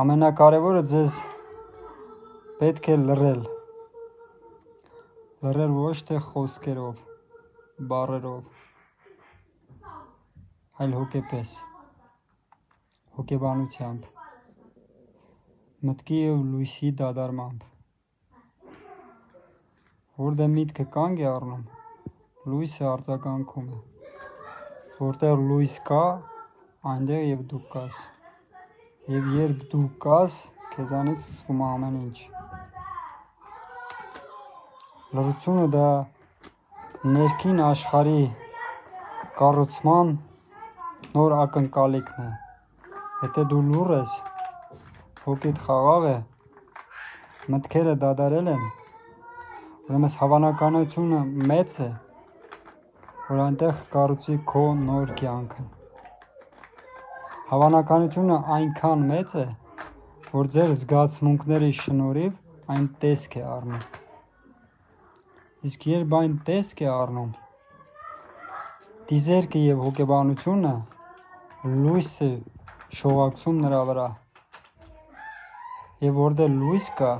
Ամենակարևորը ձեզ պետք է լռել ոչ թե խոսքերով, բառերով, այլ հոգեպես, հոգեբանությամբ, մտքի և լույսի դադարմամբ, որտեղ միտքը կանգ է առնում, լույսը արձագանքում է, որտեղ լույս կա, այնտեղ և դու կաս, և երբ դու կաս, քեզանից սկսվում է ամեն ինչ։ Լռությունը դա ներքին աշխարհի կառուցման նոր ակնկալիքն է։ Եթե դու լուռ ես, հոգիդ խաղաղ է, մտքերը դադարել են, ուրեմն հավանականությունը մեծ է, որ այնտեղ կառուցի քո նոր կյանքը։ Հավանականությունը այնքան մեծ է, որ ձեր զգացմունքների շնորհիվ այն տեսք է առնում։ Իսկ երբ այն տեսք է առնում, տիզերքը և հոգեբանությունը լույս է շողակցում նրա վրա, և որտեղ լույս կա,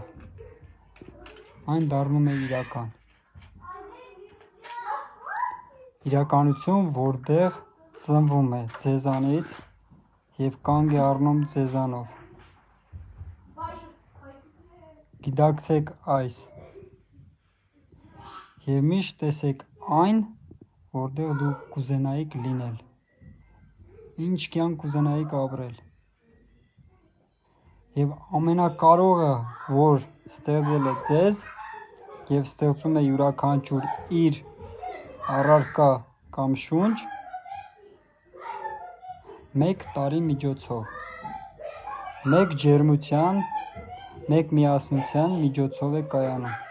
այն դառնում է իրական։ Իրականություն, որտեղ ծնվում է ձեզանից և կանգ է առնում ձեզանով։ Գիտակցեք այս և միշտ տեսեք այն, որտեղ դուք կուզենայիք լինել, ինչ կյանք կուզենայիք ապրել։ Եվ ամենակարողը, որ ստեղծել է ձեզ և ստեղծում է յուրաքանչյուր իր առարկա կամ շունչ, 1 տարի միջոցով, 1 ջերմության, 1 միասնության միջոցով է կայանում։